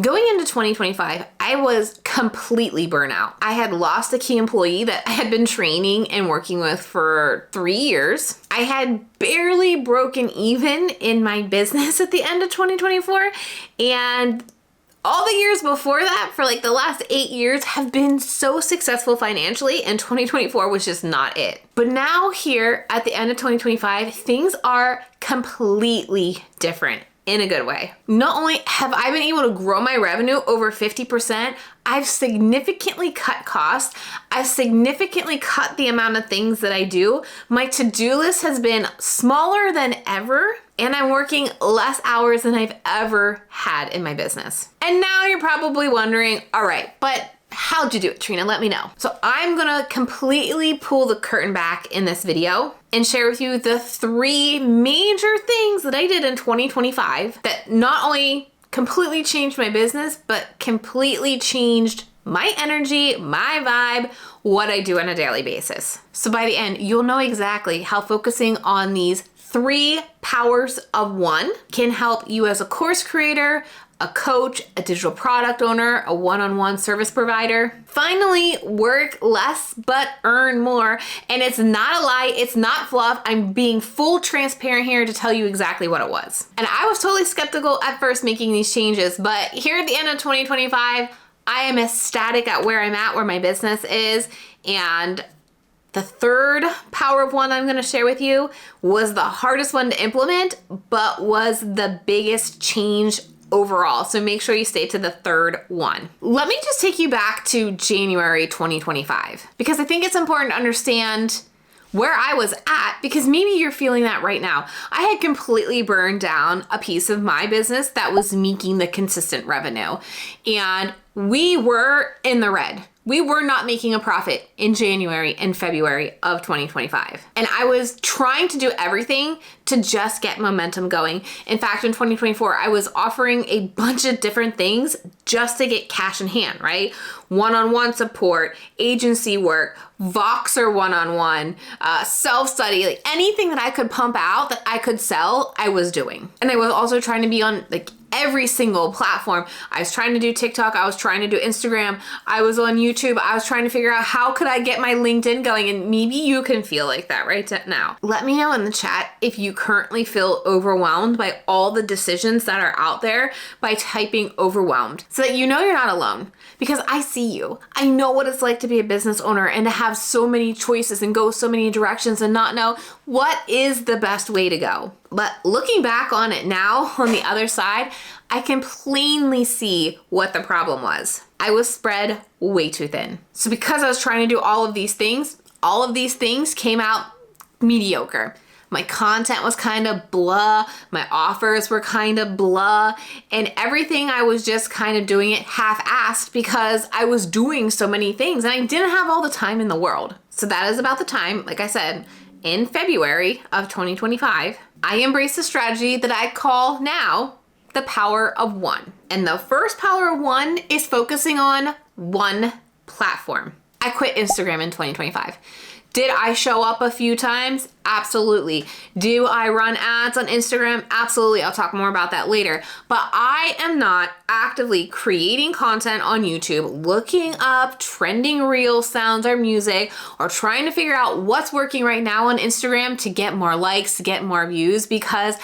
Going into 2025, I was completely burnt out. I had lost a key employee that I had been training and working with for 3 years. I had barely broken even in my business at the end of 2024. And all the years before that, for like the last 8 years, have been so successful financially, and 2024 was just not it. But now here at the end of 2025, things are completely different. In a good way. Not only have I been able to grow my revenue over 50%, I've significantly cut costs. I've significantly cut the amount of things that I do. My to-do list has been smaller than ever, and I'm working less hours than I've ever had in my business. And now you're probably wondering, all right, but how'd you do it, Trena? Let me know. So I'm gonna completely pull the curtain back in this video and share with you the 3 major things that I did in 2025 that not only completely changed my business, but completely changed my energy, my vibe, what I do on a daily basis. So by the end, you'll know exactly how focusing on these 3 powers of one can help you as a course creator, a coach, a digital product owner, a one-on-one service provider. Finally, work less but earn more. And it's not a lie, it's not fluff. I'm being full transparent here to tell you exactly what it was. And I was totally skeptical at first making these changes, but here at the end of 2025, I am ecstatic at where I'm at, where my business is. And the 3rd power of one I'm gonna share with you was the hardest one to implement, but was the biggest change overall. So make sure you stay to the 3rd one. Let me just take you back to January 2025, because I think it's important to understand where I was at, because maybe you're feeling that right now. I had completely burned down a piece of my business that was making the consistent revenue, and we were in the red. We were not making a profit in January and February of 2025. And I was trying to do everything to just get momentum going. In fact, in 2024, I was offering a bunch of different things just to get cash in hand, right? One-on-one support, agency work, Voxer one-on-one, self-study, like anything that I could pump out that I could sell, I was doing. And I was also trying to be on like every single platform. I was trying to do TikTok. I was trying to do Instagram. I was on YouTube. I was trying to figure out how could I get my LinkedIn going. And maybe you can feel like that right now. Let me know in the chat if you currently feel overwhelmed by all the decisions that are out there by typing overwhelmed, so that you know you're not alone, because I see you. I know what it's like to be a business owner and to have so many choices and go so many directions and not know what is the best way to go. But looking back on it now, on the other side, I can plainly see what the problem was. I was spread way too thin. So because I was trying to do all of these things came out mediocre. My content was kind of blah, my offers were kind of blah, and everything I was just kind of doing it half-assed because I was doing so many things and I didn't have all the time in the world. So that is about the time, like I said, in February of 2025, I embraced a strategy that I call now the power of one. And the first power of one is focusing on one platform. I quit Instagram in 2025. Did I show up a few times? Absolutely. Do I run ads on Instagram? Absolutely. I'll talk more about that later. But I am not actively creating content on YouTube, looking up trending reel sounds or music, or trying to figure out what's working right now on Instagram to get more likes, to get more views, because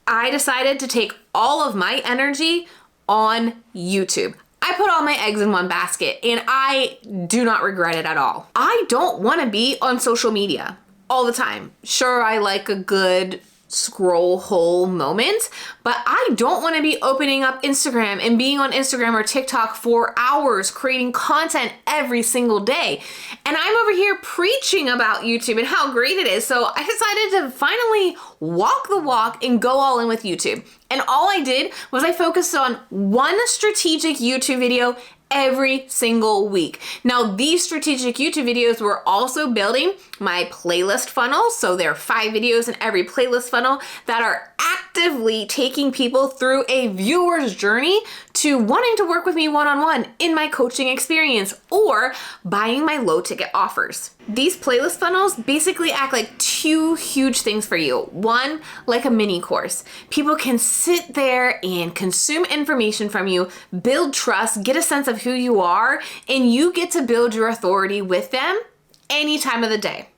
I decided to take all of my energy on YouTube. I put all my eggs in one basket and I do not regret it at all. I don't want to be on social media all the time. Sure, I like a good scroll hole moment, but I don't want to be opening up Instagram and being on Instagram or TikTok for hours creating content every single day. And I'm over here preaching about YouTube and how great it is. So I decided to finally walk the walk and go all in with YouTube. And all I did was I focused on one strategic YouTube video every single week. Now, these strategic YouTube videos were also building my playlist funnel. So there are 5 videos in every playlist funnel that are actively taking people through a viewer's journey to wanting to work with me one-on-one in my coaching experience or buying my low ticket offers. These playlist funnels basically act like two huge things for you. One, like a mini course. People can sit there and consume information from you, build trust, get a sense of who you are, and you get to build your authority with them any time of the day.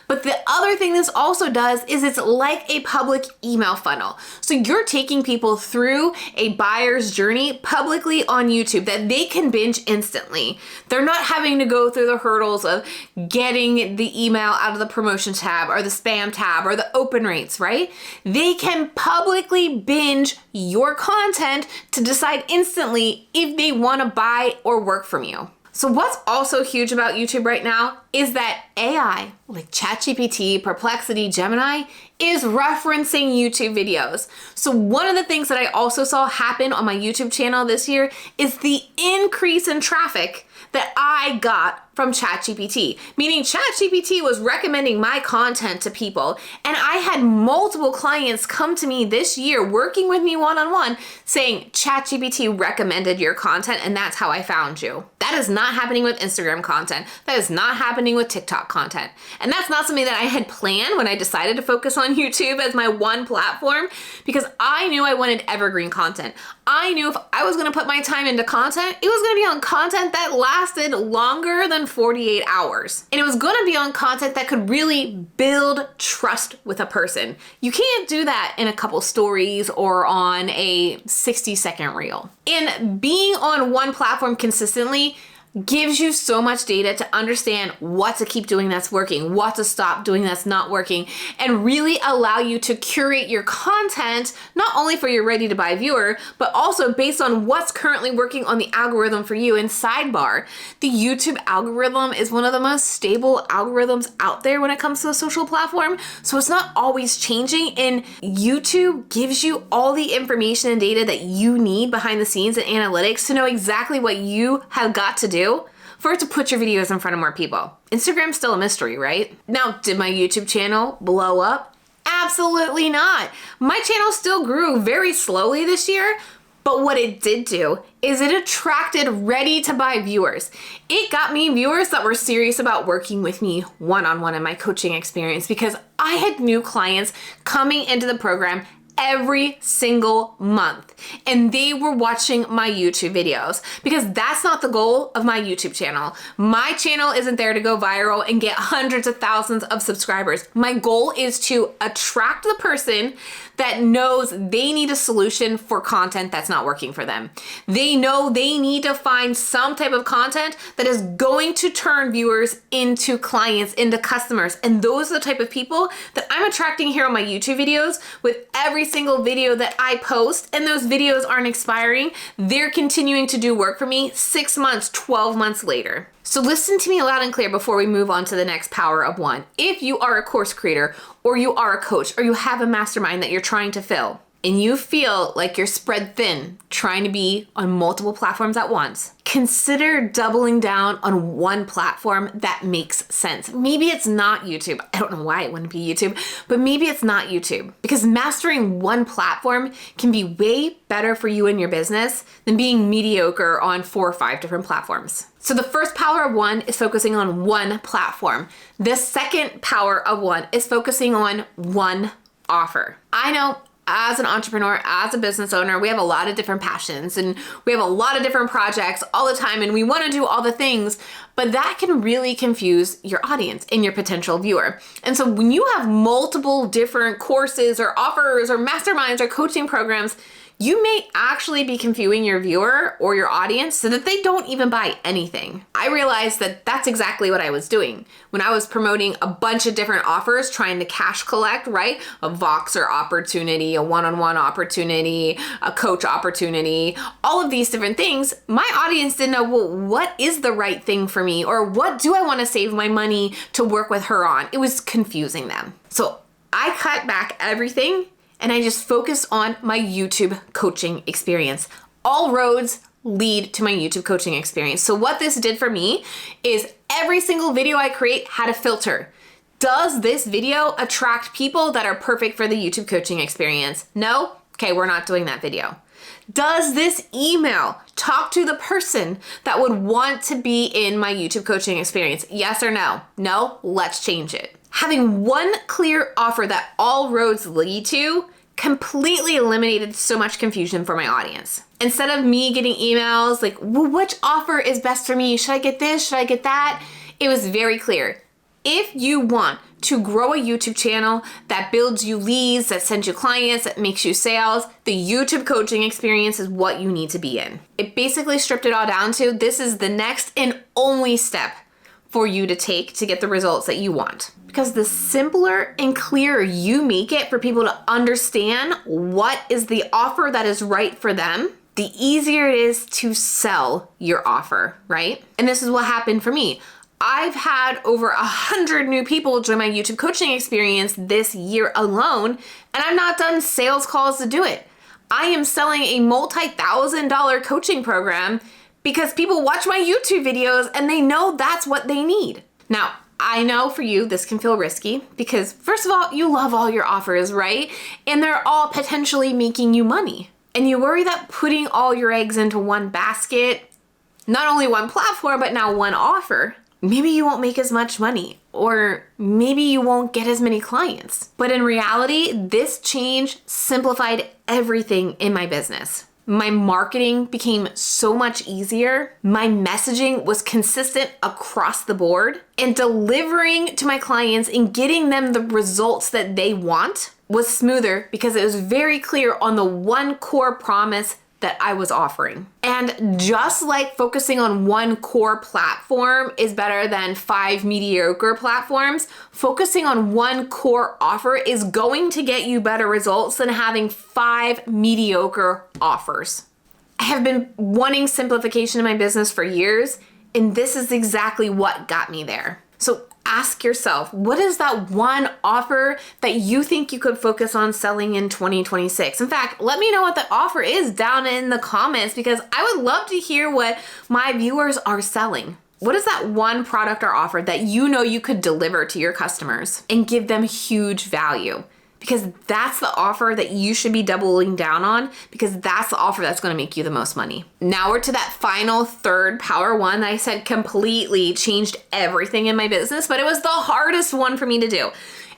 But the other thing this also does is it's like a public email funnel. So you're taking people through a buyer's journey publicly on YouTube that they can binge instantly. They're not having to go through the hurdles of getting the email out of the promotion tab or the spam tab or the open rates, right? They can publicly binge your content to decide instantly if they want to buy or work from you. So what's also huge about YouTube right now is that AI, like ChatGPT, Perplexity, Gemini, is referencing YouTube videos. So one of the things that I also saw happen on my YouTube channel this year is the increase in traffic that I got from ChatGPT, meaning ChatGPT was recommending my content to people, and I had multiple clients come to me this year working with me one-on-one saying ChatGPT recommended your content and that's how I found you. That is not happening with Instagram content. That is not happening with TikTok content. And that's not something that I had planned when I decided to focus on YouTube as my one platform, because I knew I wanted evergreen content. I knew if I was gonna put my time into content, it was gonna be on content that lasted longer than 48 hours. And it was gonna be on content that could really build trust with a person. You can't do that in a couple stories or on a 60-second reel. And being on one platform consistently gives you so much data to understand what to keep doing that's working, what to stop doing that's not working, and really allow you to curate your content, not only for your ready to buy viewer, but also based on what's currently working on the algorithm for you. And sidebar, the YouTube algorithm is one of the most stable algorithms out there when it comes to a social platform. So it's not always changing, and YouTube gives you all the information and data that you need behind the scenes and analytics to know exactly what you have got to do for it to put your videos in front of more people. Instagram's still a mystery, right? Now, did my YouTube channel blow up? Absolutely not. My channel still grew very slowly this year, but what it did do is it attracted ready to buy viewers. It got me viewers that were serious about working with me one-on-one in my coaching experience, because I had new clients coming into the program every single month, and they were watching my YouTube videos, because that's not the goal of my YouTube channel. My channel isn't there to go viral and get hundreds of thousands of subscribers. My goal is to attract the person that knows they need a solution for content that's not working for them. They know they need to find some type of content that is going to turn viewers into clients, into customers. And those are the type of people that I'm attracting here on my YouTube videos with every single video that I post. And those videos aren't expiring. They're continuing to do work for me 6 months, 12 months later. So listen to me loud and clear before we move on to the next power of one. If you are a course creator, or you are a coach, or you have a mastermind that you're trying to fill, and you feel like you're spread thin trying to be on multiple platforms at once, consider doubling down on one platform that makes sense. Maybe it's not YouTube. I don't know why it wouldn't be YouTube, but maybe it's not YouTube, because mastering one platform can be way better for you and your business than being mediocre on 4 or 5 different platforms. So the first power of one is focusing on one platform. The second power of one is focusing on one offer. I know, as an entrepreneur, as a business owner, we have a lot of different passions and we have a lot of different projects all the time, and we want to do all the things, but that can really confuse your audience and your potential viewer. And so when you have multiple different courses or offers or masterminds or coaching programs, you may actually be confusing your viewer or your audience so that they don't even buy anything. I realized that that's exactly what I was doing when I was promoting a bunch of different offers, trying to cash collect, right? A Voxer opportunity, a one-on-one opportunity, a coach opportunity, all of these different things. My audience didn't know, well, what is the right thing for me? Or what do I want to save my money to work with her on? It was confusing them. So I cut back everything and I just focused on my YouTube coaching experience. All roads lead to my YouTube coaching experience. So what this did for me is every single video I create had a filter. Does this video attract people that are perfect for the YouTube coaching experience? No? Okay, we're not doing that video. Does this email talk to the person that would want to be in my YouTube coaching experience? Yes or no? No? Let's change it. Having one clear offer that all roads lead to completely eliminated so much confusion for my audience. Instead of me getting emails like, well, which offer is best for me? Should I get this? Should I get that? It was very clear. If you want to grow a YouTube channel that builds you leads, that sends you clients, that makes you sales, the YouTube coaching experience is what you need to be in. It basically stripped it all down to this is the next and only step for you to take to get the results that you want. Because the simpler and clearer you make it for people to understand what is the offer that is right for them, the easier it is to sell your offer, right? And this is what happened for me. I've had over 100 new people join my YouTube coaching experience this year alone, and I've not done sales calls to do it. I am selling a multi-$1,000 coaching program because people watch my YouTube videos and they know that's what they need. Now, I know for you, this can feel risky because first of all, you love all your offers, right? And they're all potentially making you money. And you worry that putting all your eggs into one basket, not only one platform, but now one offer, maybe you won't make as much money or maybe you won't get as many clients. But in reality, this change simplified everything in my business. My marketing became so much easier. My messaging was consistent across the board, and delivering to my clients and getting them the results that they want was smoother because it was very clear on the one core promise that I was offering. And just like focusing on one core platform is better than 5 mediocre platforms, focusing on one core offer is going to get you better results than having 5 mediocre offers. I have been wanting simplification in my business for years, and this is exactly what got me there. So ask yourself, what is that one offer that you think you could focus on selling in 2026? In fact, let me know what the offer is down in the comments because I would love to hear what my viewers are selling. What is that one product or offer that you know you could deliver to your customers and give them huge value? Because that's the offer that you should be doubling down on because that's the offer that's going to make you the most money. Now we're to that final third power one that I said completely changed everything in my business, but it was the hardest one for me to do.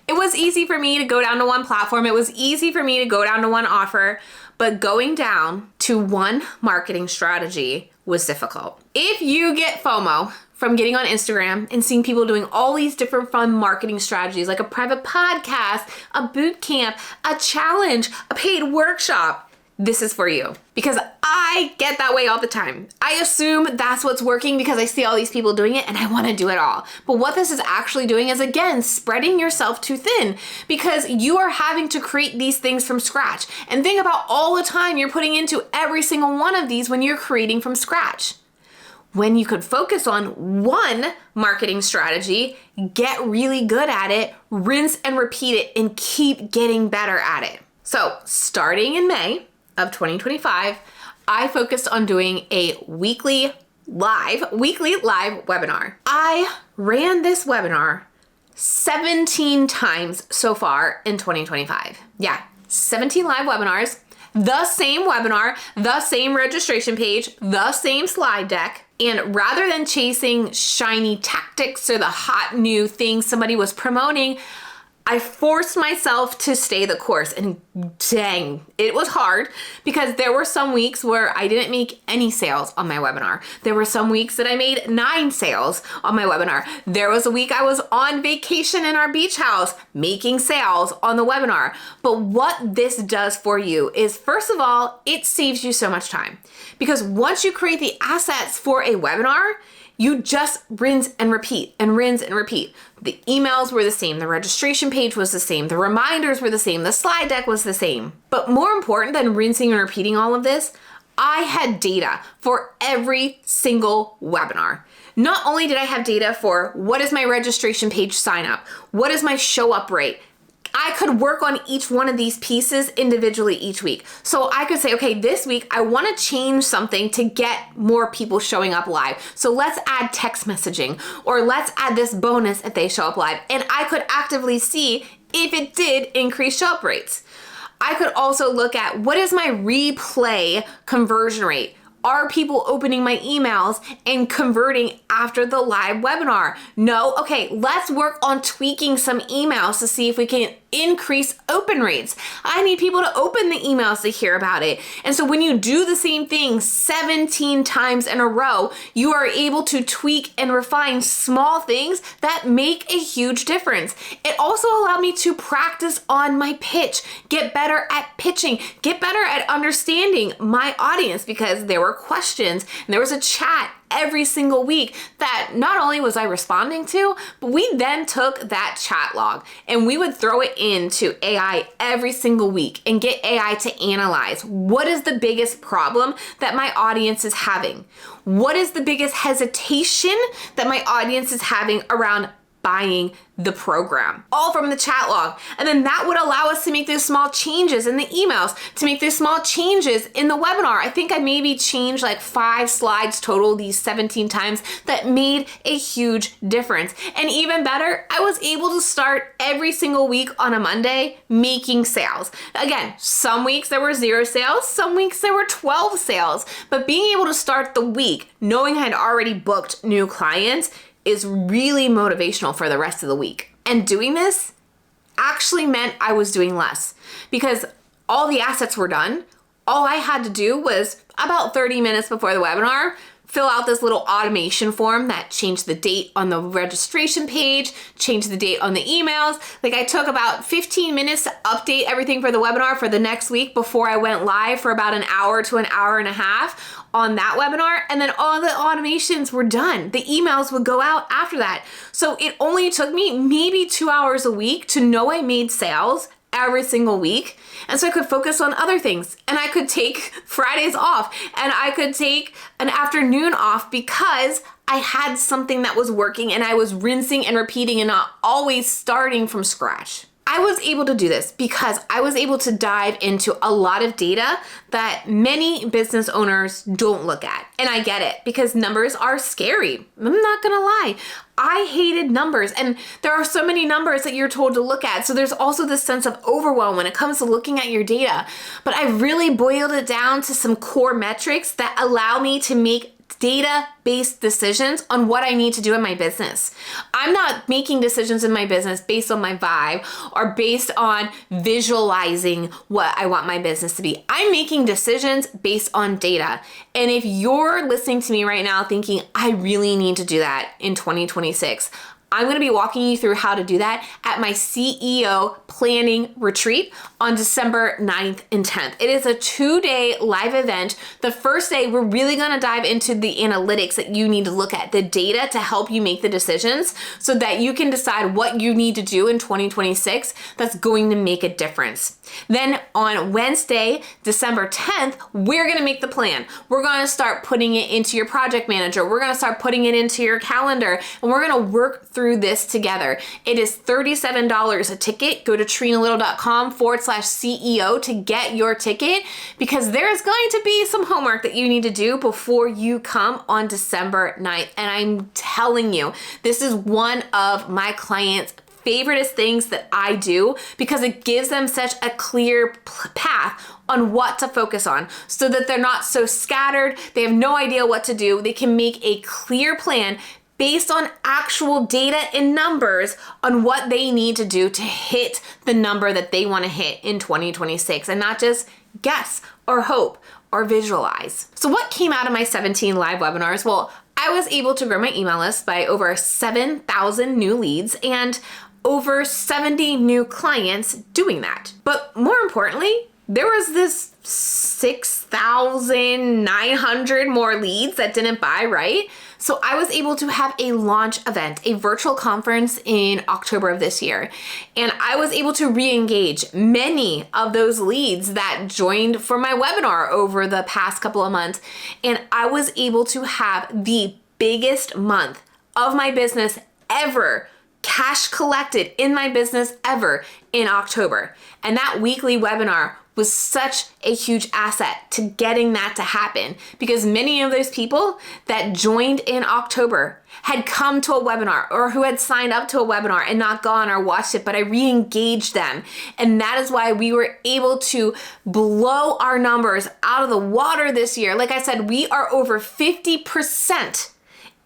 It was easy for me to go down to one platform. It was easy for me to go down to one offer, but going down to one marketing strategy was difficult. If you get FOMO from getting on Instagram and seeing people doing all these different fun marketing strategies like a private podcast, a boot camp, a challenge, a paid workshop, this is for you. Because I get that way all the time. I assume that's what's working because I see all these people doing it and I want to do it all. But what this is actually doing is, again, spreading yourself too thin because you are having to create these things from scratch. And think about all the time you're putting into every single one of these when you're creating from scratch. When you could focus on one marketing strategy, get really good at it, rinse and repeat it, and keep getting better at it. So starting in May of 2025, I focused on doing a weekly live webinar. I ran this webinar 17 times so far in 2025. Yeah, 17 live webinars, the same webinar, the same registration page, the same slide deck. And rather than chasing shiny tactics or the hot new thing somebody was promoting, I forced myself to stay the course, and dang, it was hard because there were some weeks where I didn't make any sales on my webinar. There were some weeks that I made 9 sales on my webinar. There was a week I was on vacation in our beach house making sales on the webinar. But what this does for you is, first of all, it saves you so much time because once you create the assets for a webinar, you just rinse and repeat and rinse and repeat. The emails were the same, the registration page was the same, the reminders were the same, the slide deck was the same. But more important than rinsing and repeating all of this, I had data for every single webinar. Not only did I have data for what is my registration page sign up, what is my show up rate, I could work on each one of these pieces individually each week. So I could say, okay, this week I want to change something to get more people showing up live. So let's add text messaging, or let's add this bonus if they show up live. And I could actively see if it did increase show up rates. I could also look at what is my replay conversion rate? Are people opening my emails and converting after the live webinar? No? Okay, let's work on tweaking some emails to see if we can increase open rates. I need people to open the emails to hear about it. And so when you do the same thing 17 times in a row, you are able to tweak and refine small things that make a huge difference. It also allowed me to practice on my pitch, get better at pitching, get better at understanding my audience, because there were questions and there was a chat every single week that not only was I responding to, but we then took that chat log and we would throw it into AI every single week and get AI to analyze what is the biggest problem that my audience is having. What is the biggest hesitation that my audience is having around buying the program, all from the chat log. And then that would allow us to make those small changes in the emails, to make those small changes in the webinar. I think I maybe changed like 5 slides total these 17 times that made a huge difference. And even better, I was able to start every single week on a Monday making sales. Again, some weeks there were 0 sales, some weeks there were 12 sales, but being able to start the week knowing I'd already booked new clients is really motivational for the rest of the week. And doing this actually meant I was doing less, because all the assets were done. All I had to do was, about 30 minutes before the webinar, fill out this little automation form that changed the date on the registration page, changed the date on the emails. Like, I took about 15 minutes to update everything for the webinar for the next week before I went live for about an hour to an hour and a half on that webinar. And then all the automations were done. The emails would go out after that. So it only took me maybe 2 hours a week to know I made sales every single week. And so I could focus on other things, and I could take Fridays off, and I could take an afternoon off, because I had something that was working and I was rinsing and repeating and not always starting from scratch. I was able to do this because I was able to dive into a lot of data that many business owners don't look at. And I get it, because numbers are scary. I'm not gonna lie. I hated numbers, and there are so many numbers that you're told to look at. So there's also this sense of overwhelm when it comes to looking at your data. But I really boiled it down to some core metrics that allow me to make data-based decisions on what I need to do in my business. I'm not making decisions in my business based on my vibe or based on visualizing what I want my business to be. I'm making decisions based on data. And if you're listening to me right now thinking, I really need to do that in 2026, I'm going to be walking you through how to do that at my CEO planning retreat on December 9th and 10th. It is a 2-day live event. The first day, we're really going to dive into the analytics that you need to look at, the data to help you make the decisions so that you can decide what you need to do in 2026 that's going to make a difference. Then on Wednesday, December 10th, we're going to make the plan. We're going to start putting it into your project manager. We're going to start putting it into your calendar, and we're going to work through this together. It is $37 a ticket. Go to trenalittle.com/CEO to get your ticket, because there's going to be some homework that you need to do before you come on December 9th. And I'm telling you, this is one of my clients' favoriteest things that I do, because it gives them such a clear path on what to focus on, so that they're not so scattered. They have no idea what to do. They can make a clear plan based on actual data and numbers on what they need to do to hit the number that they want to hit in 2026, and not just guess or hope or visualize. So what came out of my 17 live webinars? Well, I was able to grow my email list by over 7,000 new leads and over 70 new clients doing that. But more importantly, there was this 6,900 more leads that didn't buy, right? So I was able to have a launch event, a virtual conference in October of this year. And I was able to re-engage many of those leads that joined for my webinar over the past couple of months. And I was able to have the biggest month of my business ever, cash collected in my business ever, in October. And that weekly webinar was such a huge asset to getting that to happen, because many of those people that joined in October had come to a webinar or who had signed up to a webinar and not gone or watched it, but I re-engaged them. And that is why we were able to blow our numbers out of the water this year. Like I said, we are over 50%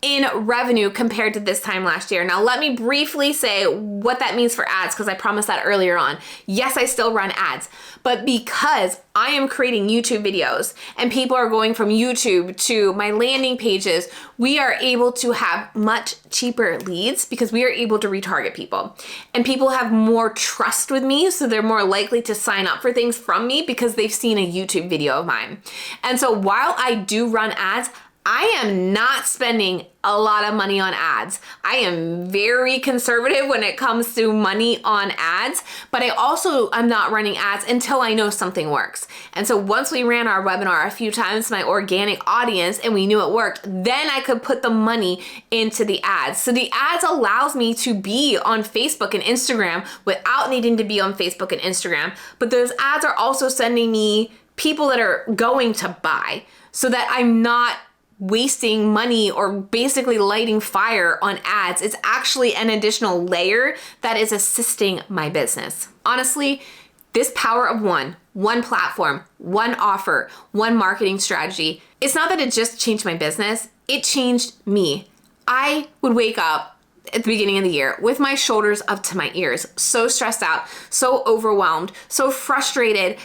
in revenue compared to this time last year. Now, let me briefly say what that means for ads, because I promised that earlier on. Yes, I still run ads, but because I am creating YouTube videos and people are going from YouTube to my landing pages, we are able to have much cheaper leads because we are able to retarget people. And people have more trust with me, so they're more likely to sign up for things from me because they've seen a YouTube video of mine. And so while I do run ads, I am not spending a lot of money on ads. I am very conservative when it comes to money on ads, but I'm not running ads until I know something works. And so once we ran our webinar a few times to my organic audience and we knew it worked, then I could put the money into the ads. So the ads allows me to be on Facebook and Instagram without needing to be on Facebook and Instagram. But those ads are also sending me people that are going to buy, so that I'm not wasting money or basically lighting fire on ads. It's actually an additional layer that is assisting my business. Honestly, this power of one platform, one offer, one marketing strategy, it's not that it just changed my business, it changed me. I would wake up at the beginning of the year with my shoulders up to my ears, so stressed out, so overwhelmed, so frustrated.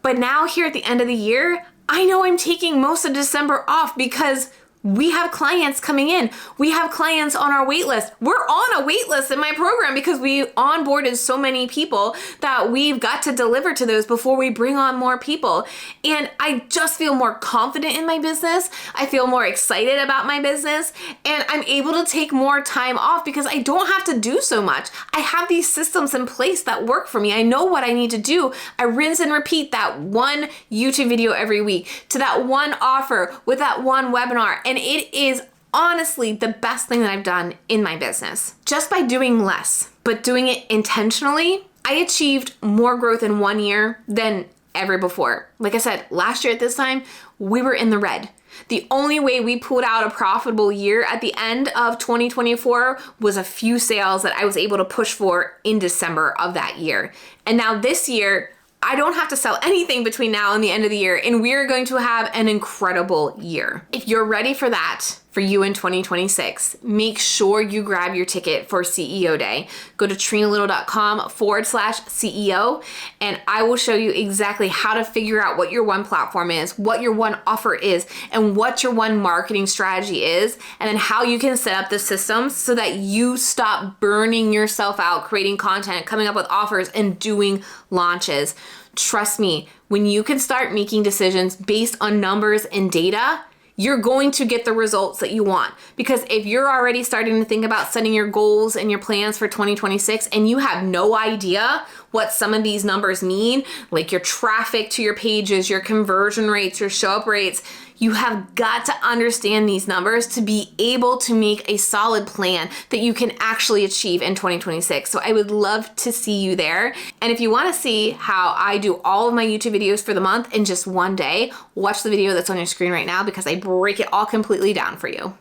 But now here at the end of the year, I know I'm taking most of December off because we have clients coming in. We have clients on our wait list. We're on a wait list in my program because we onboarded so many people that we've got to deliver to those before we bring on more people. And I just feel more confident in my business. I feel more excited about my business, and I'm able to take more time off because I don't have to do so much. I have these systems in place that work for me. I know what I need to do. I rinse and repeat that one YouTube video every week to that one offer with that one webinar. And it is honestly the best thing that I've done in my business. Just by doing less, but doing it intentionally, I achieved more growth in 1 year than ever before. Like I said, last year at this time, we were in the red. The only way we pulled out a profitable year at the end of 2024 was a few sales that I was able to push for in December of that year. And now this year, I don't have to sell anything between now and the end of the year, and we're going to have an incredible year. If you're ready for that for you in 2026, make sure you grab your ticket for CEO Day. Go to trenalittle.com/CEO, and I will show you exactly how to figure out what your one platform is, what your one offer is, and what your one marketing strategy is, and then how you can set up the systems so that you stop burning yourself out, creating content, coming up with offers, and doing launches. Trust me, when you can start making decisions based on numbers and data, you're going to get the results that you want. Because if you're already starting to think about setting your goals and your plans for 2026 and you have no idea what some of these numbers mean, like your traffic to your pages, your conversion rates, your show up rates, you have got to understand these numbers to be able to make a solid plan that you can actually achieve in 2026. So I would love to see you there. And if you want to see how I do all of my YouTube videos for the month in just one day, watch the video that's on your screen right now because I break it all completely down for you.